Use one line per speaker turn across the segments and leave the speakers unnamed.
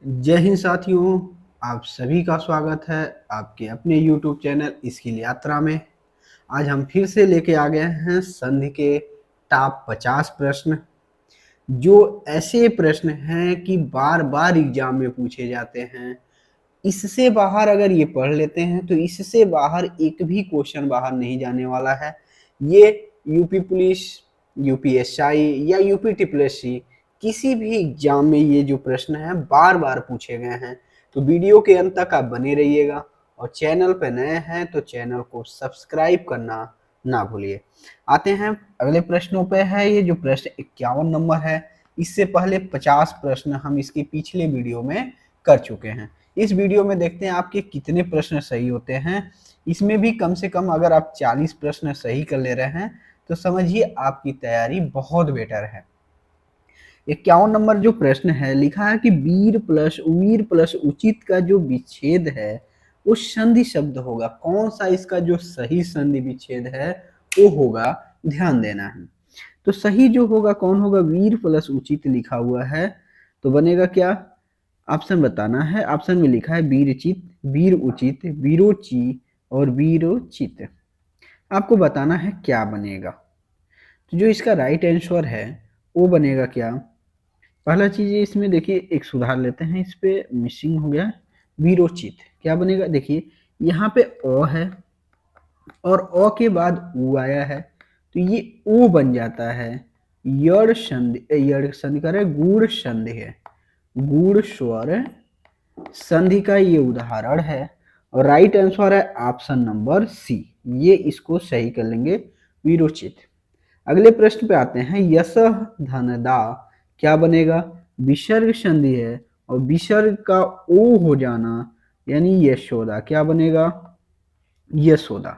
जय हिंद साथियों। आप सभी का स्वागत है आपके अपने YouTube चैनल स्किल यात्रा में। आज हम फिर से लेके आ गए हैं संधि के टॉप 50 प्रश्न, जो ऐसे प्रश्न हैं कि बार बार एग्जाम में पूछे जाते हैं। इससे बाहर अगर ये पढ़ लेते हैं तो इससे बाहर एक भी क्वेश्चन बाहर नहीं जाने वाला है। ये यूपी पुलिस, यूपीएसआई या यूपी टीपीएससी किसी भी एग्जाम में ये जो प्रश्न है बार बार पूछे गए हैं। तो वीडियो के अंत तक आप बने रहिएगा और चैनल पर नए हैं तो चैनल को सब्सक्राइब करना ना भूलिए। आते हैं अगले प्रश्नों पे। है ये जो प्रश्न 51 नंबर है। इससे पहले 50 प्रश्न हम इसके पिछले वीडियो में कर चुके हैं। इस वीडियो में देखते हैं आपके कितने प्रश्न सही होते हैं। इसमें भी कम से कम अगर आप 40 प्रश्न सही कर ले रहे हैं तो समझिए आपकी तैयारी बहुत बेटर है। 51 नंबर जो प्रश्न है, लिखा है कि वीर प्लस उचित का जो विच्छेद है वो संधि शब्द होगा। कौन सा इसका जो सही संधि विच्छेद है वो होगा, ध्यान देना है। तो सही जो होगा कौन होगा, वीर प्लस उचित लिखा हुआ है तो बनेगा क्या, ऑप्शन बताना है। ऑप्शन में लिखा है वीरचित, वीर उचित, वीरोची और वीरोचित। आपको बताना है क्या बनेगा। तो जो इसका राइट आंसर है वो बनेगा क्या, पहला चीज इसमें देखिए एक सुधार लेते हैं, इस पे मिसिंग हो गया वीरोचित। क्या बनेगा, देखिए यहाँ पे अ है और अ के बाद उ आया है तो ये ओ बन जाता है यड़ संधि। यड़ संधि का गुड़ संधि है, गुड़ स्वर संधि का ये उदाहरण है। और राइट आंसर है ऑप्शन नंबर सी, ये इसको सही कर लेंगे, विरोचित। अगले प्रश्न पे आते हैं, यश धनदा क्या बनेगा, विसर्ग संधि है और विसर्ग का ओ हो जाना यानी यशोदा, क्या बनेगा यशोदा।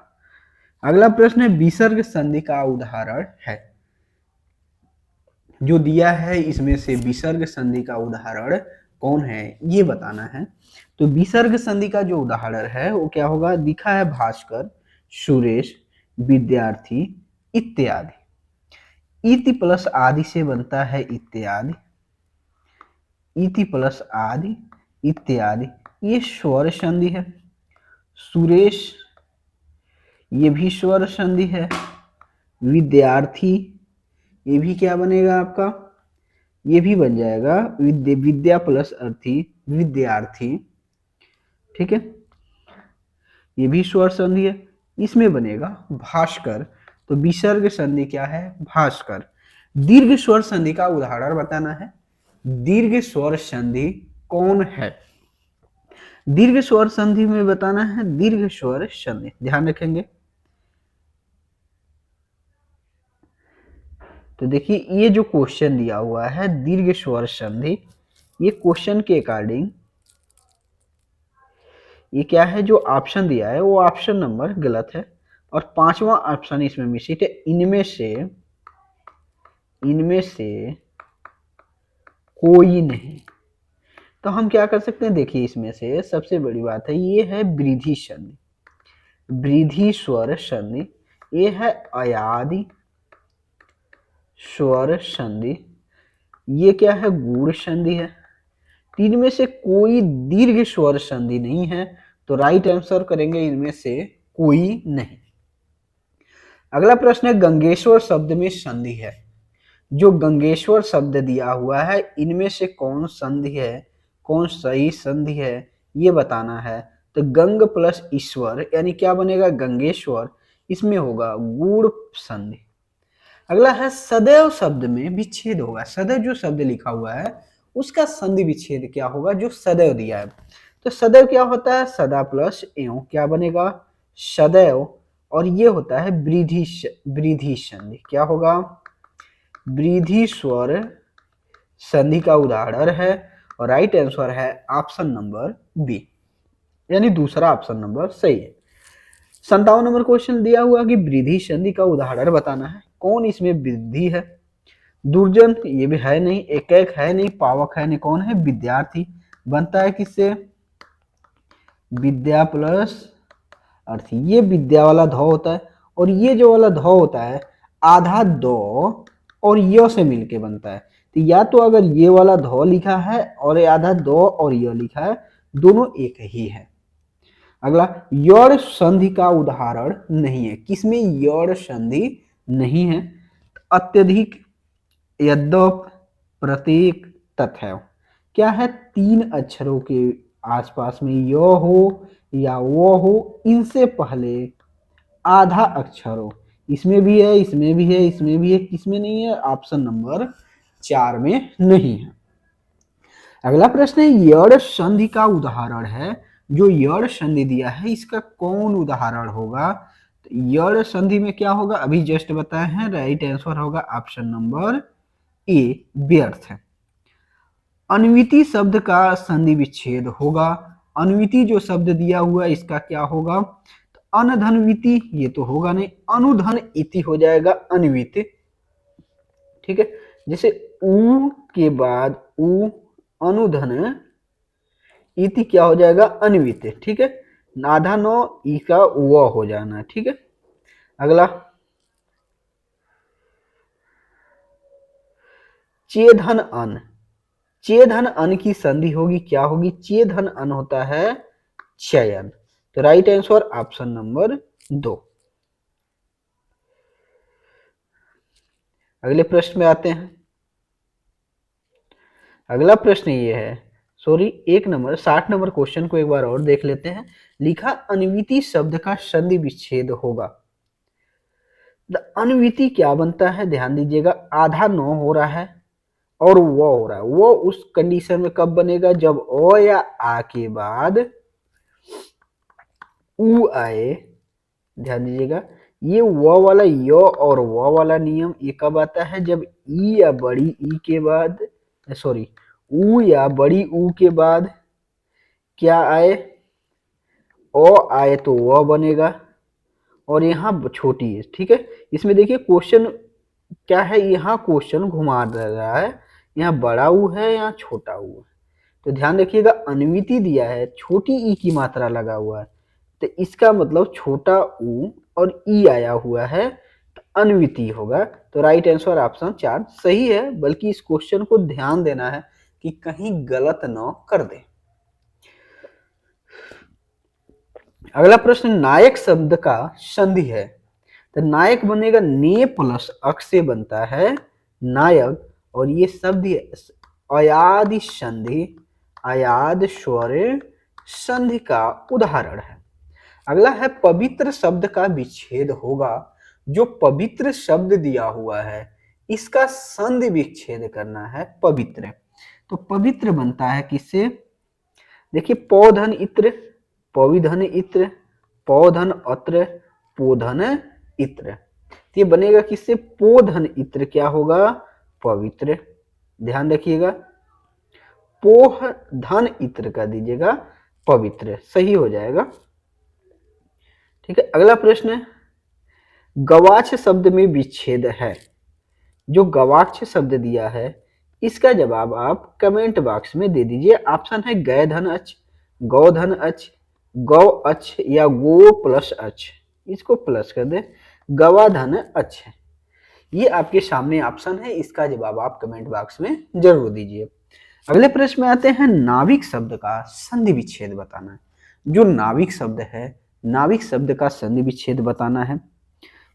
अगला प्रश्न है विसर्ग संधि का उदाहरण है, जो दिया है इसमें से विसर्ग संधि का उदाहरण कौन है ये बताना है। तो विसर्ग संधि का जो उदाहरण है वो क्या होगा, दिखा है भास्कर, सुरेश, विद्यार्थी इत्यादि। इति प्लस आदि से बनता है इत्यादि, इति प्लस आदि इत्यादि, ये स्वर संधि है। सुरेश ये भी स्वर संधि है। विद्यार्थी ये भी क्या बनेगा आपका, ये भी बन जाएगा विद्या प्लस अर्थी विद्यार्थी, ठीक है, ये भी स्वर संधि है। इसमें बनेगा भास्कर, तो विसर्ग संधि क्या है भास्कर। दीर्घ स्वर संधि का उदाहरण बताना है, दीर्घ स्वर संधि कौन है। दीर्घ स्वर संधि में बताना है दीर्घ स्वर संधि, ध्यान रखेंगे। तो देखिए ये जो क्वेश्चन दिया हुआ है दीर्घ स्वर संधि, ये क्वेश्चन के अकॉर्डिंग ये क्या है, जो ऑप्शन दिया है वो ऑप्शन नंबर गलत है और पांचवा ऑप्शन इसमें मिसिंग है। इनमें से कोई नहीं। तो हम क्या कर सकते हैं, देखिए इसमें से सबसे बड़ी बात है ये है वृद्धि संधि, वृद्धि स्वर संधि। ये है अयादि स्वर संधि, ये क्या है गुड़ संधि है। तीन में से कोई दीर्घ स्वर संधि नहीं है तो राइट आंसर करेंगे इनमें से कोई नहीं। अगला प्रश्न है गंगेश्वर शब्द में संधि है। जो गंगेश्वर शब्द दिया हुआ है इनमें से कौन संधि है, कौन सही संधि है ये बताना है। तो गंग प्लस ईश्वर यानी क्या बनेगा गंगेश्वर, इसमें होगा गुड़ संधि। अगला है सदैव शब्द में विच्छेद होगा। सदैव जो शब्द लिखा हुआ है उसका संधि विच्छेद क्या होगा, जो सदैव दिया है। तो सदैव क्या होता है, सदा प्लस एवं, क्या बनेगा सदैव। और ये होता है वृद्धि संधि, क्या होगा वृद्धि स्वर संधि का उदाहरण है। और राइट आंसर है ऑप्शन नंबर बी, यानी दूसरा ऑप्शन नंबर सही है। 57 नंबर क्वेश्चन दिया हुआ कि वृद्धि संधि का उदाहरण बताना है, कौन इसमें वृद्धि है। दुर्जन ये भी है नहीं, एक एक है नहीं, पावक है नहीं, कौन है विद्यार्थी। बनता है किससे, विद्या प्लस अर्थी, ये विद्या वाला ध होता है और ये जो वाला ध होता है आधा दो और य से मिलके बनता है। तो या तो अगर ये वाला धौ लिखा है और ये आधा दो और ये लिखा है, दोनों एक ही है। अगला, यौड़ संधि का उदाहरण नहीं है। किसमें यौड़ संधि नहीं है? अत्यधिक, यद्यप, प्रत्येक, तथैव। क्या है? 3 अक्षरों के आसपास में यो हो या वो हो, इनसे पहले आधा अक्षर हो। इसमें भी है, इसमें भी है, इसमें भी है, किसमें नहीं है? ऑप्शन नंबर 4 में नहीं है। अगला प्रश्न है, यड़ संधि का उदाहरण है। जो यड़ संधि दिया है इसका कौन उदाहरण होगा? तो यड़ संधि में क्या होगा? अभी जस्ट बताए हैं, राइट आंसर होगा ऑप्शन नंबर ए, व्यर्थ है। अन्विति शब्द का संधि विच्छेद होगा। अन्विति जो शब्द दिया हुआ है इसका क्या होगा? तो अनधनविति, ये तो होगा नहीं, अनुधन इति हो जाएगा अन्वित। ठीक है, जैसे उ के बाद उ, अनुधन, इति क्या हो जाएगा? अन्वित। ठीक है, आधा नो ई का व हो जाना। ठीक है, अगला, चेधन अन। चेधन अन की संधि होगी, क्या होगी? चेधन अन होता है चयन। तो राइट आंसर ऑप्शन नंबर 2। अगले प्रश्न में आते हैं। अगला प्रश्न ये है, सॉरी 60 नंबर क्वेश्चन को एक बार और देख लेते हैं। लिखा, अन्विति शब्द का संधि विच्छेद होगा। अन्विति क्या बनता है? ध्यान दीजिएगा, आधा नो हो रहा है और वो हो रहा है। वो उस कंडीशन में कब बनेगा? जब ओ या आ के बाद उ आए। ध्यान दीजिएगा, ये वो वाला यो और वो वाला नियम ये कब आता है? जब ई या बड़ी ई के बाद, सॉरी, उ या बड़ी उ के बाद क्या आए? ओ आए तो वो बनेगा और यहाँ छोटी है। ठीक है, इसमें देखिए क्वेश्चन क्या है, यहाँ क्वेश्चन घुमा रहा है, यहाँ बड़ा ऊ है, यहाँ छोटा ऊ है। तो ध्यान रखिएगा, अन्विति दिया है, छोटी ई की मात्रा लगा हुआ है, तो इसका मतलब छोटा ऊ और ई आया हुआ है, तो अन्विति होगा। तो राइट आंसर ऑप्शन 4 सही है, बल्कि इस क्वेश्चन को ध्यान देना है कि कहीं गलत न कर दे। अगला प्रश्न, नायक शब्द का संधि है। तो नायक बनेगा ने प्लस अक से बनता है नायक, और ये शब्द अयादि संधि, अयाद स्वर संधि का उदाहरण है। अगला है, पवित्र शब्द का विच्छेद होगा। जो पवित्र शब्द दिया हुआ है इसका संधि विच्छेद करना है, पवित्र। तो पवित्र बनता है किससे? देखिए, पौधन इत्र, पविधन इत्र, पौधन अत्र, पोधन इत्र। ये बनेगा किससे? पोधन इत्र क्या होगा? पवित्र। ध्यान रखिएगा, पोह धन इत्र का दीजिएगा पवित्र, सही हो जाएगा। ठीक है, अगला प्रश्न है, गवाक्ष शब्द में विच्छेद है। जो गवाक्ष शब्द दिया है इसका जवाब आप कमेंट बॉक्स में दे दीजिए। ऑप्शन है गय धन अच, गौ धन अच, गौ अच या गो प्लस अच। इसको प्लस कर दे, गवा धन अच है। ये आपके सामने ऑप्शन है, इसका जवाब आप कमेंट बॉक्स में जरूर दीजिए। अगले प्रश्न में आते हैं, नाविक शब्द का संधि विच्छेद बताना है। जो नाविक शब्द है, नाविक शब्द का संधि विच्छेद बताना है।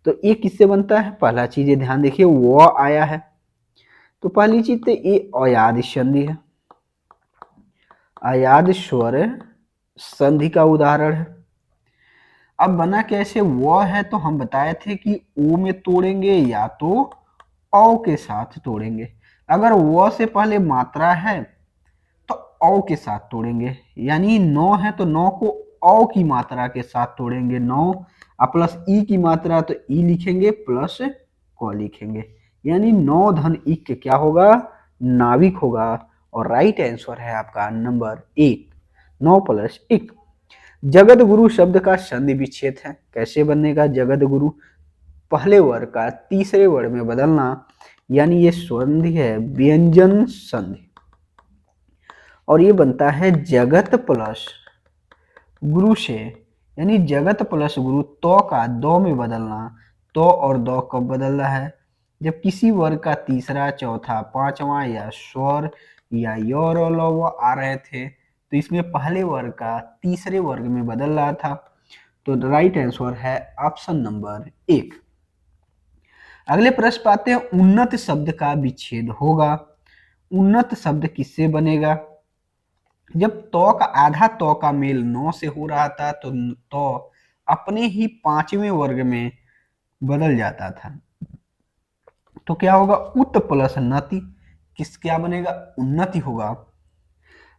तो ये किससे बनता है? पहला चीज ये ध्यान देखिए, वो आया है, तो पहली चीज तो ये अयाद संधि है, अयाद स्वर संधि का उदाहरण है। अब बना कैसे? वो है तो हम बताए थे कि ओ में तोड़ेंगे या तो औ के साथ तोड़ेंगे। अगर वो से पहले मात्रा है तो औ के साथ तोड़ेंगे, यानी 9 है तो 9 को औ की मात्रा के साथ तोड़ेंगे, 9 प्लस ई की मात्रा तो ई लिखेंगे प्लस क लिखेंगे, यानी 9 धन इक क्या होगा? नाविक होगा। और राइट आंसर है आपका नंबर 1, 9 प्लस इक। जगत गुरु शब्द का संधि विच्छेद है। कैसे बनेगा जगत गुरु? पहले वर्ग का तीसरे वर्ग में बदलना, यानी ये संधि है व्यंजन संधि, और ये बनता है जगत प्लस गुरु से, यानी जगत प्लस गुरु, तो का दो में बदलना। तो और दो कब बदल रहा है? जब किसी वर्ग का तीसरा, चौथा, पांचवा या स्वर या योर और लव आ रहे थे तो इसमें पहले वर्ग का तीसरे वर्ग में बदल रहा था। तो राइट आंसर है ऑप्शन नंबर 1। अगले प्रश्न पे आते हैं, उन्नत शब्द का विच्छेद होगा। उन्नत शब्द किससे बनेगा? जब तो का आधा तो का मेल 9 से हो रहा था तो अपने ही पांचवें वर्ग में बदल जाता था। तो क्या होगा? उत प्लस नति, किस क्या बनेगा? उन्नति होगा।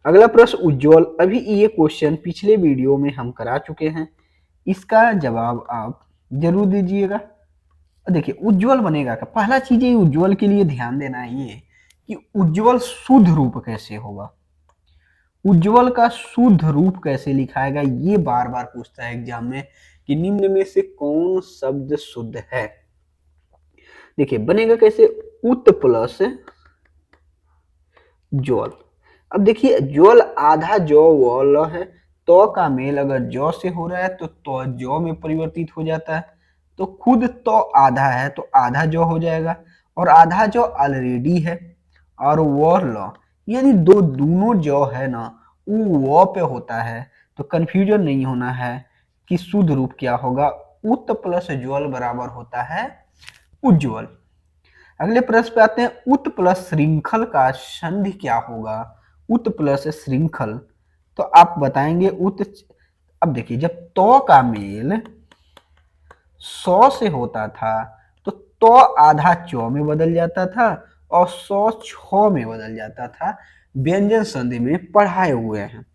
अगला प्रश्न उज्ज्वल, अभी ये क्वेश्चन पिछले वीडियो में हम करा चुके हैं, इसका जवाब आप जरूर दीजिएगा। देखिए उज्ज्वल बनेगा का पहला चीज ये उज्ज्वल के लिए ध्यान देना है ये कि उज्ज्वल शुद्ध रूप कैसे होगा। उज्ज्वल का शुद्ध रूप कैसे लिखाएगा ये बार बार पूछता है एग्जाम में कि निम्न में से कौन शब्द शुद्ध है। देखिए बनेगा कैसे? उत प्लस ज्वल। अब देखिए ज्वल आधा जौ वल है, तो का मेल अगर जौ से हो रहा है तो जौ में परिवर्तित हो जाता है। तो खुद तो आधा है तो आधा जौ हो जाएगा, और आधा जौ ऑलरेडी है, और वो ल यानी दोनों जौ है ना वो पे होता है। तो कंफ्यूजन नहीं होना है कि शुद्ध रूप क्या होगा। उत प्लस ज्वल बराबर होता है उज्ज्वल। अगले प्रश्न पे आते हैं, उत प्लस श्रृंखल का संधि क्या होगा? उत प्लस श्रृंखल, तो आप बताएंगे उत। अब देखिए जब तो का मेल 100 से होता था तो आधा चौ में बदल जाता था और 100 6 में बदल जाता था। व्यंजन संधि में पढ़ाए हुए हैं।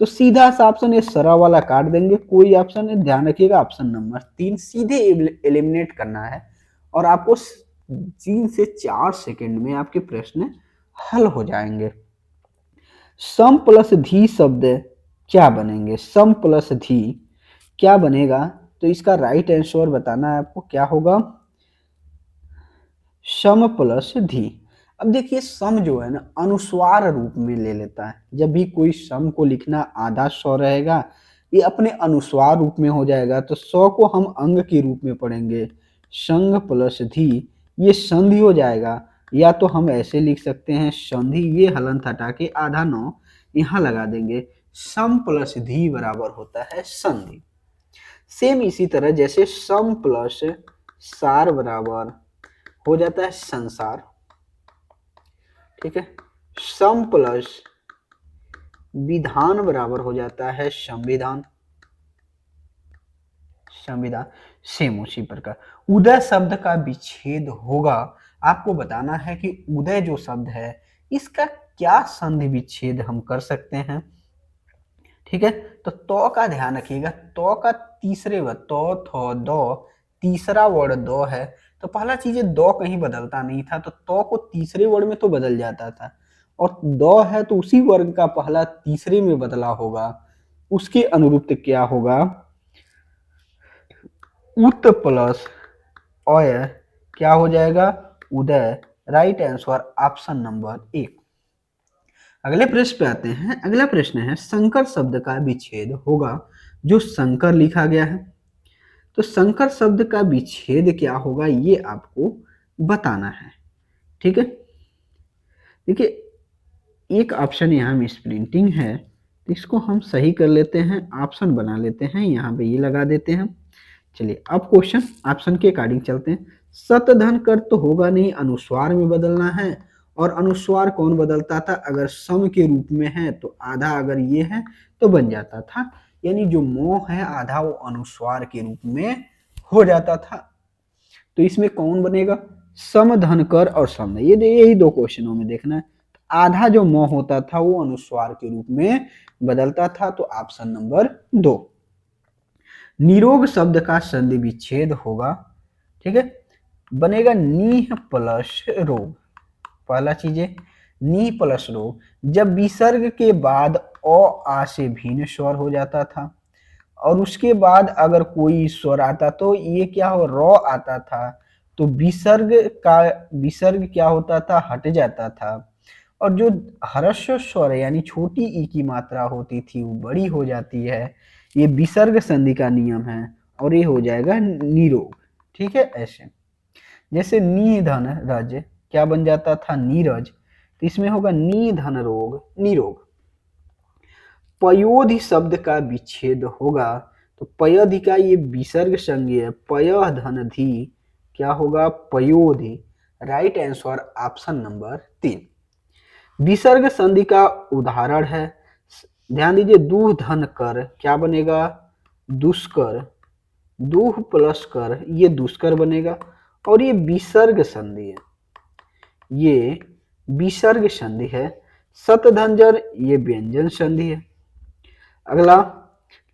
तो सीधा सा ऑप्शन ये सरा वाला काट देंगे, कोई ऑप्शन है, ध्यान रखिएगा ऑप्शन नंबर 3 सीधे एलिमिनेट करना है, और आपको 3 से 4 सेकंड में आपके प्रश्न हल हो जाएंगे। सम प्लस धी शब्द क्या बनेंगे? सम प्लस धी क्या बनेगा? तो इसका राइट आंसर बताना है आपको, क्या होगा? सम प्लस धी। अब देखिए सम जो है ना अनुस्वार रूप में ले लेता है। जब भी कोई सम को लिखना आधा सौ रहेगा ये अपने अनुस्वार रूप में हो जाएगा, तो 100 को हम अंग के रूप में पढ़ेंगे। संग प्लस धी ये संधि हो जाएगा, या तो हम ऐसे लिख सकते हैं संधि, ये हलंत हटा के आधा 9 यहाँ लगा देंगे। सम प्लस धी बराबर होता है संधि। सेम इसी तरह जैसे सम प्लस सार बराबर हो जाता है संसार, ठीक है। सम प्लस विधान बराबर हो जाता है संविधान। संविधान सेम उसी प्रकार। उदय शब्द का विच्छेद होगा। आपको बताना है कि उदय जो शब्द है इसका क्या संधि विच्छेद हम कर सकते हैं, ठीक है। तो का ध्यान रखिएगा, तो का तीसरे वर्ड तो थो दो तीसरा वर्ड दो है, तो पहला चीज दो कहीं बदलता नहीं था, तो को तीसरे वर्ड में तो बदल जाता था, और दो है तो उसी वर्ग का पहला तीसरे में बदला होगा, उसके अनुरूप क्या होगा? उत प्लस अय क्या हो जाएगा? उदय। Right answer option number 1। अगले प्रश्न पे आते हैं। अगला प्रश्न है, संकर शब्द का विच्छेद होगा। जो संकर लिखा गया है तो संकर शब्द का विच्छेद क्या होगा ये आपको बताना है, ठीक है। देखिए एक ऑप्शन यहाँ मिस प्रिंटिंग है तो इसको हम सही कर लेते हैं, ऑप्शन बना लेते हैं, यहाँ पे ये लगा देते हैं। चलिए अब क्वेश्चन ऑप्शन के अकॉर्डिंग चलते हैं। सतधन कर तो होगा नहीं, अनुस्वार में बदलना है, और अनुस्वार कौन बदलता था? अगर सम के रूप में है तो आधा, अगर ये है तो बन जाता था, यानी जो मोह है आधा वो अनुस्वार के रूप में हो जाता था। तो इसमें कौन बनेगा? सम धन कर और सम। ये यही दो क्वेश्चनों में देखना है। आधा जो मोह होता था वो अनुस्वार के रूप में बदलता था, तो ऑप्शन नंबर 2। निरोग शब्द का संधि विच्छेद होगा, ठीक है, बनेगा नीह प्लस रोग। पहला चीज है नी प्लस रोग, जब विसर्ग के बाद आ से भिन्न स्वर हो जाता था, और उसके बाद अगर कोई स्वर आता तो ये क्या हो र आता था, तो विसर्ग क्या होता था? हट जाता था, और जो ह्रस्व स्वर यानी छोटी ई की मात्रा होती थी वो बड़ी हो जाती है। ये विसर्ग संधि का नियम है, और ये हो जाएगा निरोग, ठीक है। ऐसे जैसे निधन रज क्या बन जाता था, नीरज, तो इसमें होगा निधन रोग, निरोग। पयोधि शब्द का विच्छेद होगा, तो पयधि का ये विसर्ग संज्ञा है, पय धन धी क्या होगा, पयोधि। Right answer option number 3। विसर्ग संधि का उदाहरण है, ध्यान दीजिए, दूह धन कर क्या बनेगा, दुष्कर, दूह प्लस कर ये दुष्कर बनेगा, और ये विसर्ग संधि है, ये विसर्ग संधि है। सतधंजर ये व्यंजन संधि है। अगला,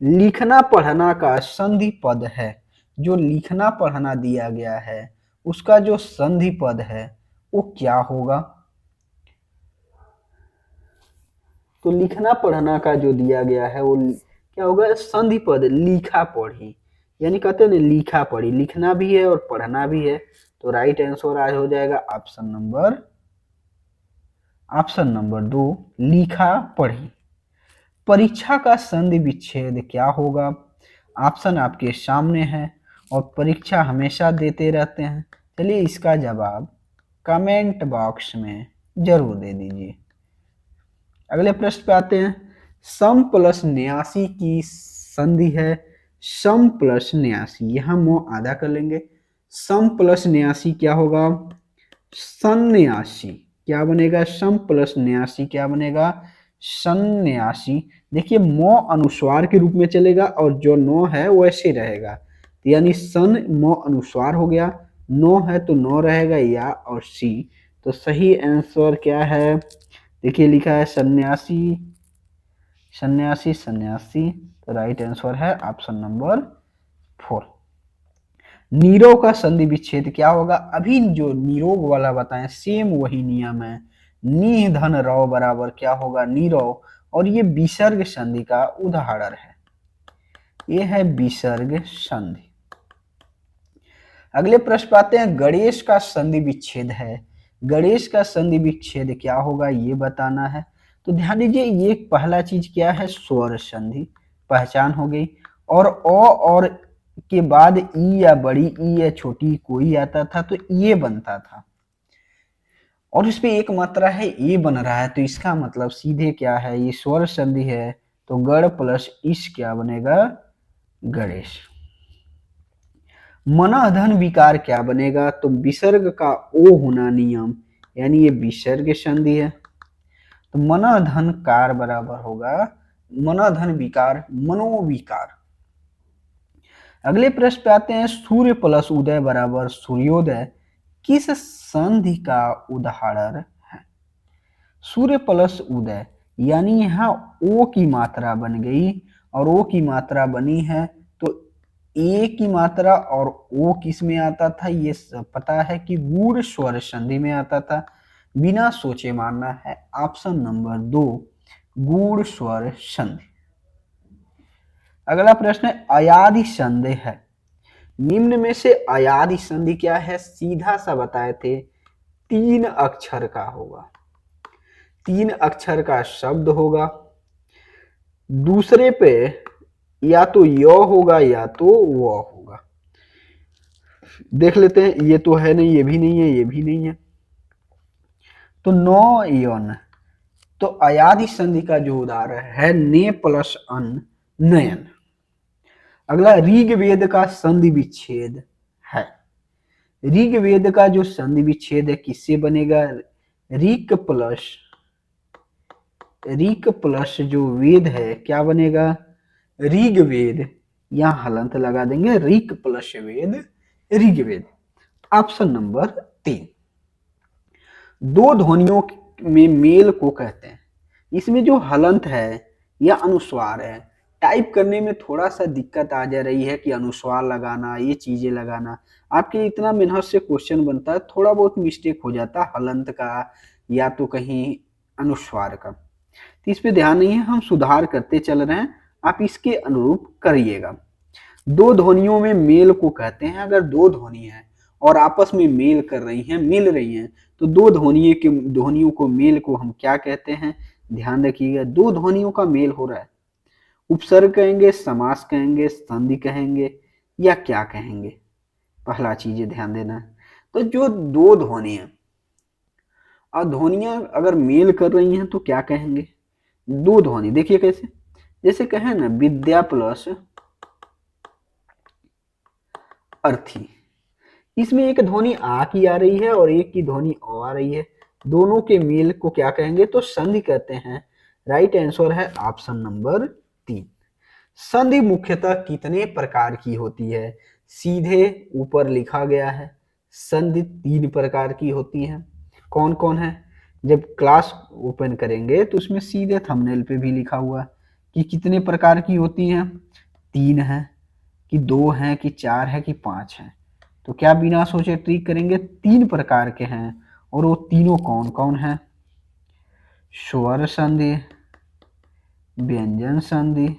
लिखना पढ़ना का संधि पद है, जो लिखना पढ़ना दिया गया है उसका जो संधि पद है वो क्या होगा, तो लिखना पढ़ना का जो दिया गया है वो क्या होगा, संधि पद, लिखा पढ़ी, यानी कहते हैं ना लिखा पढ़ी, लिखना भी है और पढ़ना भी है, तो राइट आंसर आज हो जाएगा ऑप्शन नंबर 2, लिखा पढ़ी। परीक्षा का संधि विच्छेद क्या होगा, ऑप्शन आपके सामने है, और परीक्षा हमेशा देते रहते हैं। चलिए इसका जवाब कमेंट बॉक्स में जरूर दे दीजिए। अगले प्रश्न पे आते हैं, सम प्लस 89 की संधि है, सम प्लस 89, यहां मुंह आधा कर लेंगे, सम प्लस 89 क्या होगा, सन्यासी, क्या बनेगा, सम प्लस 89 क्या बनेगा, सन्यासी। देखिए मो अनुस्वार के रूप में चलेगा और जो नो है वो ऐसे रहेगा, यानी सन मो अनुस्वार हो गया, नो है तो नो रहेगा, या और सी, तो सही आंसर क्या है, देखिए लिखा है सन्यासी, सन्यासी, सन्यासी, तो राइट आंसर है ऑप्शन नंबर 4। नीरो का संधि विच्छेद क्या होगा, अभी जो निरोग वाला बताएं सेम वही नियम है, नी धन रव बराबर क्या होगा, नीरो, और ये विसर्ग संधि का उदाहरण है, ये है विसर्ग संधि। अगले प्रश्न पाते हैं, गणेश का संधि विच्छेद है, गणेश का संधि विच्छेद क्या होगा ये बताना है, तो ध्यान दीजिए ये पहला चीज क्या है, स्वर संधि, पहचान हो गई, और ओ और के बाद ई या बड़ी ई या छोटी कोई आता था तो ये बनता था, और इस पे एक मात्रा है ए बन रहा है, तो इसका मतलब सीधे क्या है, ये स्वर संधि है, तो गढ़ प्लस इस क्या बनेगा, गणेश। मनाधन विकार क्या बनेगा, तो विसर्ग का ओ होना नियम, यानी ये विसर्ग संधि है, तो मनाधन कार बराबर होगा मनाधन विकार, मनोविकार। अगले प्रश्न पे आते हैं, सूर्य प्लस उदय बराबर सूर्योदय किस संधि का उदाहरण है, सूर्य प्लस उदय, यानी यहाँ ओ की मात्रा बन गई और ओ की मात्रा बनी है, तो ए की मात्रा और ओ किस में आता था, ये पता है कि गूढ़ स्वर संधि में आता था, बिना सोचे मानना है ऑप्शन नंबर 2, गूढ़ स्वर संधि। अगला प्रश्न है, अयादि संधि है, निम्न में से अयादि संधि क्या है, सीधा सा बताए थे 3 अक्षर का होगा, 3 अक्षर का शब्द होगा, दूसरे पे या तो य होगा या तो व होगा, देख लेते हैं, ये तो है नहीं, ये भी नहीं है, ये भी नहीं है, तो नो यन, तो अयादि संधि का जो उदाहरण है ने प्लस अन, नयन। अगला, ऋग्वेद का संधि विच्छेद है, ऋग्वेद का जो संधि विच्छेद है किससे बनेगा, ऋक प्लस जो वेद है क्या बनेगा, ऋग्वेद, यहां हलंत लगा देंगे, ऋक प्लस वेद, ऋग्वेद, ऑप्शन नंबर 3। दो ध्वनियों में मेल को कहते हैं, इसमें जो हलंत है या अनुस्वार है, टाइप करने में थोड़ा सा दिक्कत आ जा रही है कि अनुस्वार लगाना, ये चीजें लगाना, आपके इतना मेहनत से क्वेश्चन बनता है, थोड़ा बहुत मिस्टेक हो जाता है हलंत का या तो कहीं अनुस्वार का, तो इस पे ध्यान नहीं है, हम सुधार करते चल रहे हैं, आप इसके अनुरूप करिएगा। दो ध्वनियों में मेल को कहते हैं, अगर दो ध्वनि है और आपस में मेल कर रही हैं, मिल रही हैं, तो दो ध्वनियों को मेल को हम क्या कहते हैं, ध्यान रखिएगा, दो ध्वनियों का मेल हो रहा है, उपसर्ग कहेंगे, समास कहेंगे, संधि कहेंगे, या क्या कहेंगे, पहला चीज ध्यान देना है। तो जो दो ध्वनियां और ध्वनियां अगर मेल कर रही हैं तो क्या कहेंगे? दो ध्वनि। देखिए कैसे, जैसे कहें ना विद्या प्लस अर्थी, इसमें एक ध्वनि आ की आ रही है और एक की ध्वनि ओ आ रही है, दोनों के मेल को क्या कहेंगे? तो संधि कहते हैं। राइट आंसर है ऑप्शन नंबर 3। संधि मुख्यतः कितने प्रकार की होती है? सीधे ऊपर लिखा गया है, संधि 3 प्रकार की होती है। कौन कौन है? जब क्लास ओपन करेंगे तो उसमें सीधे थंबनेल पे भी लिखा हुआ है कि कितने प्रकार की होती हैं। 3 है कि 2 है कि 4 है कि 5 है। तो क्या बिना सोचे ट्रिक करेंगे? 3 प्रकार के हैं और वो तीनों कौन कौन है? स्वर संधि, व्यंजन संधि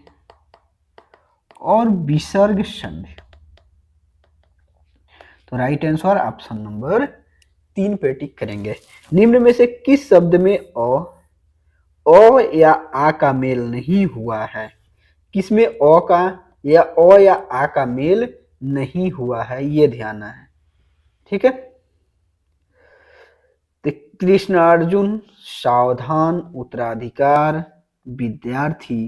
और विसर्ग संधि। तो राइट आंसर ऑप्शन नंबर 3 पे टिक करेंगे। निम्न में से किस शब्द में ओ या आ का मेल नहीं हुआ है? किसमें ओ का या ओ या आ का मेल नहीं हुआ है, ये ध्यान है। ठीक है, तो कृष्ण अर्जुन, सावधान, उत्तराधिकार, विद्यार्थी।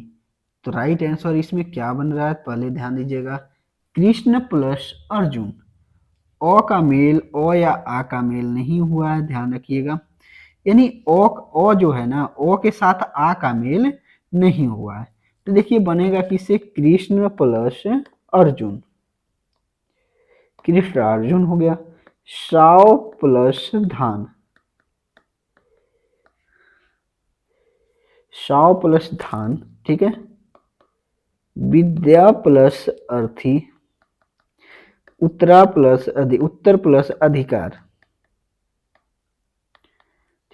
तो राइट आंसर इसमें क्या बन रहा है? पहले ध्यान दीजिएगा, कृष्ण प्लस अर्जुन। ओ का मेल ओ या आ का मेल नहीं हुआ है, ध्यान रखिएगा। यानी ओ जो है ना, ओ के साथ आ का मेल नहीं हुआ है। तो देखिए बनेगा किससे? कृष्ण प्लस अर्जुन, कृष्ण अर्जुन हो गया। साव प्लस धान, साव प्लस धान, ठीक है। विद्या प्लस अर्थी, उत्तर प्लस अधिकार,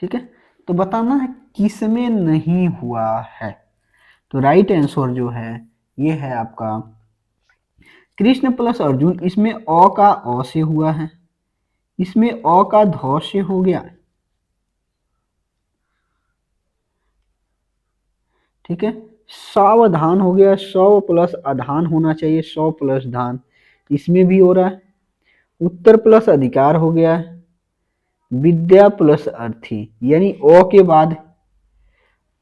ठीक है। तो बताना है किसमें नहीं हुआ है। तो राइट आंसर जो है ये है आपका कृष्ण प्लस अर्जुन। इसमें अ का अ से हुआ है, इसमें अ का ध से हो गया, ठीक है। सावधान हो गया, सौ प्लस अधान होना चाहिए, सौ प्लस धान, इसमें भी हो रहा है। उत्तर प्लस अधिकार हो गया है। विद्या प्लस अर्थी, यानी ओ के बाद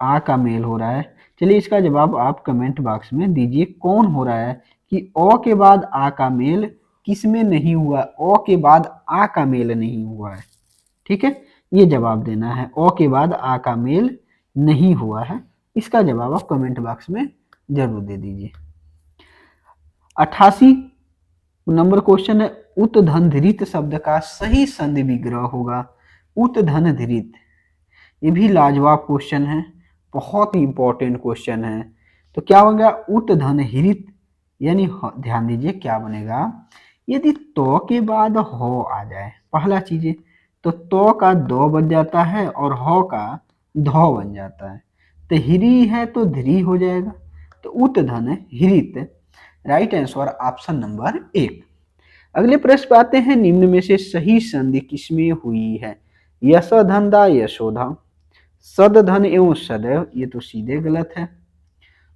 आ का मेल हो रहा है। चलिए इसका जवाब आप कमेंट बॉक्स में दीजिए, कौन हो रहा है कि ओ के बाद आ का मेल किस में नहीं हुआ? ओ के बाद आ का मेल नहीं हुआ है, ठीक है। ये जवाब देना है, ओ के बाद आ का मेल नहीं हुआ है। इसका जवाब आप कमेंट बॉक्स में जरूर दे दीजिए। 88 नंबर क्वेश्चन है, उत्धनधृत शब्द का सही संधि विग्रह होगा। उत्धनधृत, ये भी लाजवाब क्वेश्चन है, बहुत ही इंपॉर्टेंट क्वेश्चन है। तो क्या बनेगा? उत्धनहृत, यानी ध्यान दीजिए क्या बनेगा? यदि तो के बाद हो आ जाए, पहला चीज तो का दो बन जाता है और हो का धो बन जाता है। तो हिरी है तो ध्री हो जाएगा, तो उत्धन हृत। Right answer option number 1। अगले प्रश्न पे आते हैं, निम्न में से सही संधि किसमें हुई है? यशोधंदा यशोधा, सदधन एवं सदैव, ये तो सीधे गलत है।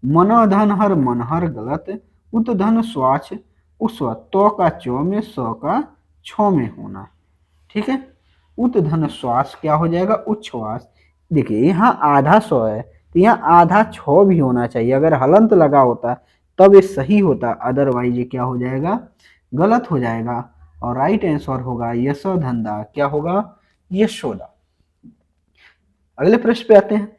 मनोधन हर मनहर, गलत। उतधन स्वाच उस्वा, तो का चौ में सौ का छ में होना, ठीक है। उतधन श्वास क्या हो जाएगा? उच्छ्वास। देखिए यहाँ आधा सौ है तो यहाँ आधा छ भी होना चाहिए, अगर हलंत लगा होता तब ये सही होता, अदरवाइज ये क्या हो जाएगा? गलत हो जाएगा। और राइट आंसर होगा यशोधंदा, क्या होगा? यशोदा। अगले प्रश्न पे आते हैं,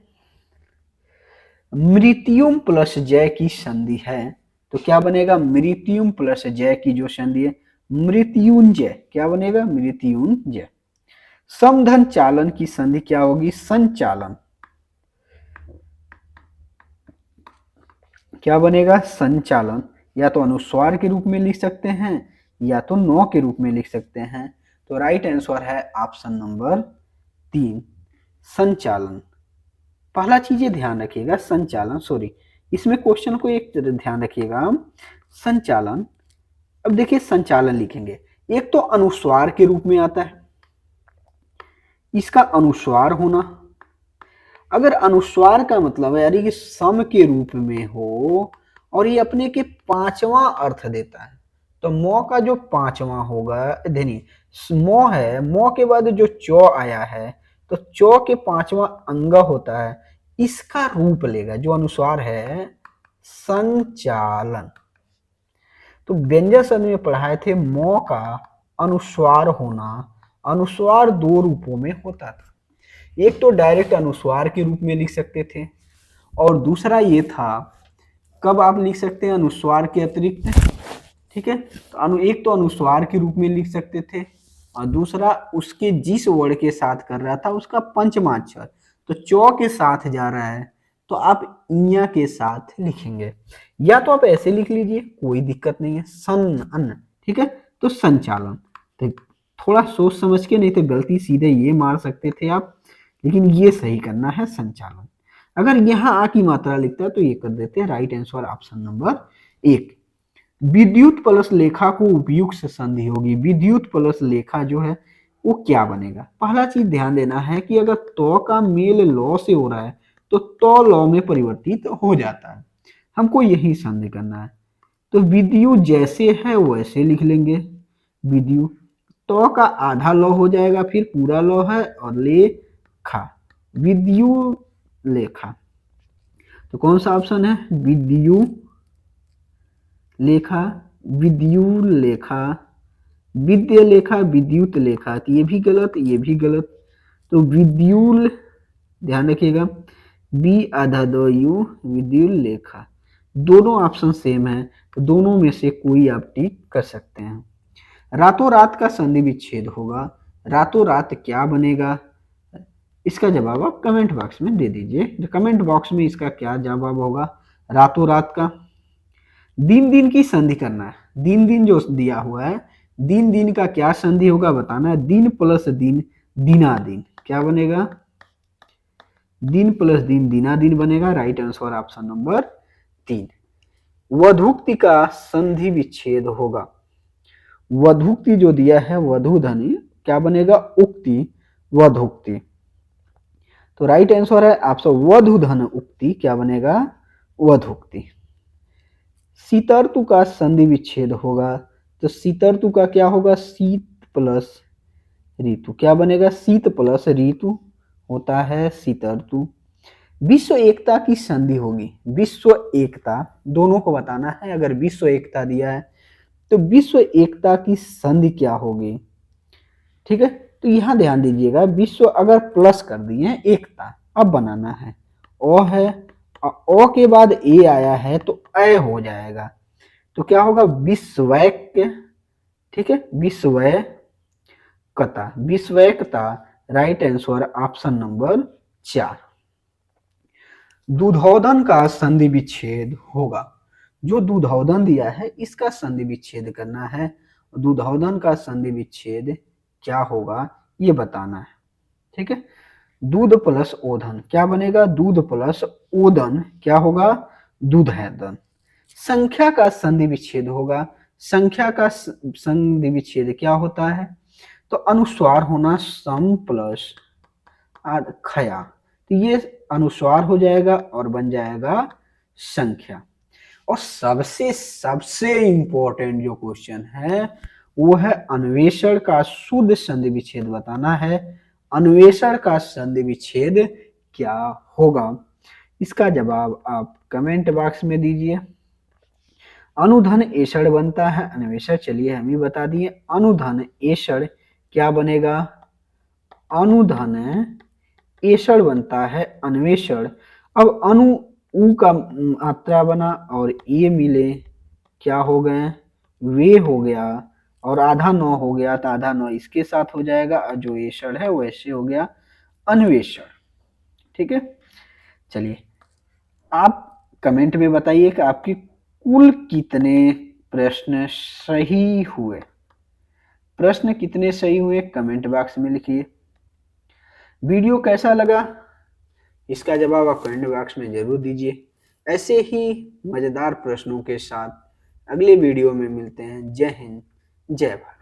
मृत्युम प्लस जय की संधि है, तो क्या बनेगा? मृत्युम प्लस जय की जो संधि है, मृत्युंजय, क्या बनेगा? मृत्युंजय। समधन चालन की संधि क्या होगी? संचालन, क्या बनेगा? संचालन। या तो अनुस्वार के रूप में लिख सकते हैं या तो नौ के रूप में लिख सकते हैं। तो राइट आंसर है ऑप्शन नंबर 3, संचालन। पहला चीज ध्यान रखिएगा, संचालन, सॉरी इसमें क्वेश्चन को एक ध्यान रखिएगा, संचालन। अब देखिए संचालन लिखेंगे, एक तो अनुस्वार के रूप में आता है, इसका अनुस्वार होना। अगर अनुस्वार का मतलब है यानी कि सम के रूप में हो और ये अपने के पांचवा अर्थ देता है, तो मौ का जो पांचवा होगा, धनी मो है, मो के बाद जो चौ आया है तो चौ के पांचवा अंग होता है, इसका रूप लेगा जो अनुस्वार है संचालन। तो व्यंजन संधि में पढ़ाए थे मो का अनुस्वार होना, अनुस्वार दो रूपों में होता था, एक तो डायरेक्ट अनुस्वार के रूप में लिख सकते थे और दूसरा ये था कब आप लिख सकते हैं अनुस्वार के अतिरिक्त, ठीक है। तो एक तो अनुस्वार के रूप में लिख सकते थे और दूसरा उसके जिस वर्ड के साथ कर रहा था उसका पंचमाक्षर, तो चौ के साथ जा रहा है तो आप इया के साथ लिखेंगे, या तो आप ऐसे लिख लीजिए कोई दिक्कत नहीं है, सन अन्न, ठीक है। तो संचालन, तो थोड़ा सोच समझ के, नहीं तो गलती सीधे ये मार सकते थे आप, लेकिन ये सही करना है संचालन। अगर यहाँ आ की मात्रा लिखता है तो ये कर देते हैं राइट आंसर ऑप्शन नंबर 1। विद्युत प्लस लेखा को उपयुक्त से संधि होगी, विद्युत प्लस लेखा जो है वो क्या बनेगा। पहला चीज ध्यान देना है कि अगर तो का मेल लॉ से हो रहा है तो लॉ में परिवर्तित हो जाता है, हमको यही संधि करना है। तो विद्युत जैसे है वैसे लिख लेंगे, विद्युत तो का आधा लॉ हो जाएगा, फिर पूरा लॉ है और लेखा, विद्युत लेखा। तो कौन सा ऑप्शन है, विद्युत लेखा, विद्युत लेखा, विद्य लेखा, विद्युत लेखा, तो ये भी गलत, ये भी गलत। तो विद्युत, ध्यान रखिएगा, बी आधा दो यू, विद्युत लेखा, दोनों ऑप्शन सेम है तो दोनों में से कोई आप टिक कर सकते हैं। रातों रात का संधि विच्छेद होगा, रातों रात क्या बनेगा, इसका जवाब आप कमेंट बॉक्स में दे दीजिए, कमेंट बॉक्स में इसका क्या जवाब होगा रातों रात का। दिन दिन की संधि करना है, दिन दिन जो दिया हुआ है, दिन दिन का क्या संधि होगा बताना है, दिन प्लस दिन दिना दिन, क्या बनेगा, दिन प्लस दिन दिना दिन बनेगा, राइट आंसर ऑप्शन नंबर 3। वधुक्ति का संधि विच्छेद होगा, वधुक्ति जो दिया है वधु धनी क्या बनेगा, उक्ति वधुक्ति, तो राइट आंसर है आपसे वधु धन उक्ति, क्या बनेगा, वधुक्ति। शीतर्तु का संधि विच्छेद होगा, तो शीतर्तु का क्या होगा, शीत प्लस ऋतु, क्या बनेगा, शीत प्लस ऋतु होता है शीतर्तु। विश्व एकता की संधि होगी, विश्व एकता दोनों को बताना है, अगर विश्व एकता दिया है तो विश्व एकता की संधि क्या होगी, ठीक है। तो यहां ध्यान दीजिएगा, विश्व अगर प्लस कर दिए एकता, अब बनाना है ओ है, ओ के बाद ए आया है तो अ हो जाएगा, तो क्या होगा, विश्वैक्य, ठीक है, विश्वैकता, विश्वैकता, राइट आंसर ऑप्शन नंबर 4। दुधौदन का संधि विच्छेद होगा, जो दुधौदन दिया है इसका संधि विच्छेद करना है, दुधौदन का संधि विच्छेद क्या होगा ये बताना है, ठीक है। दूध प्लस ओधन क्या बनेगा, दूध प्लस ओदन क्या होगा, दूधैदन। संख्या का संधि विच्छेद होगा, संख्या का संधि विच्छेद क्या होता है, तो अनुस्वार होना सम प्लस खया, तो ये अनुस्वार हो जाएगा और बन जाएगा संख्या। और सबसे सबसे इंपॉर्टेंट जो क्वेश्चन है वो है अन्वेषण का शुद्ध संधि विच्छेद बताना है, अन्वेषण का संधि विच्छेद क्या होगा, इसका जवाब आप कमेंट बॉक्स में दीजिए। अनुधन एषण बनता है अन्वेषण, चलिए हम ही बता दिए, अनुधन एषण क्या बनेगा, अनुधन एषण बनता है अन्वेषण। अब अनु उ का मात्रा बना और ये मिले क्या हो गए, वे हो गया, और आधा नौ हो गया तो आधा नौ इसके साथ हो जाएगा, और जो एषण है वैसे हो गया अन्वेषण, ठीक है। चलिए आप कमेंट में बताइए कि आपकी कुल कितने प्रश्न सही हुए, प्रश्न कितने सही हुए कमेंट बॉक्स में लिखिए। वीडियो कैसा लगा इसका जवाब आप कमेंट बॉक्स में जरूर दीजिए। ऐसे ही मजेदार प्रश्नों के साथ अगले वीडियो में मिलते हैं। जय हिंद, जय भारत।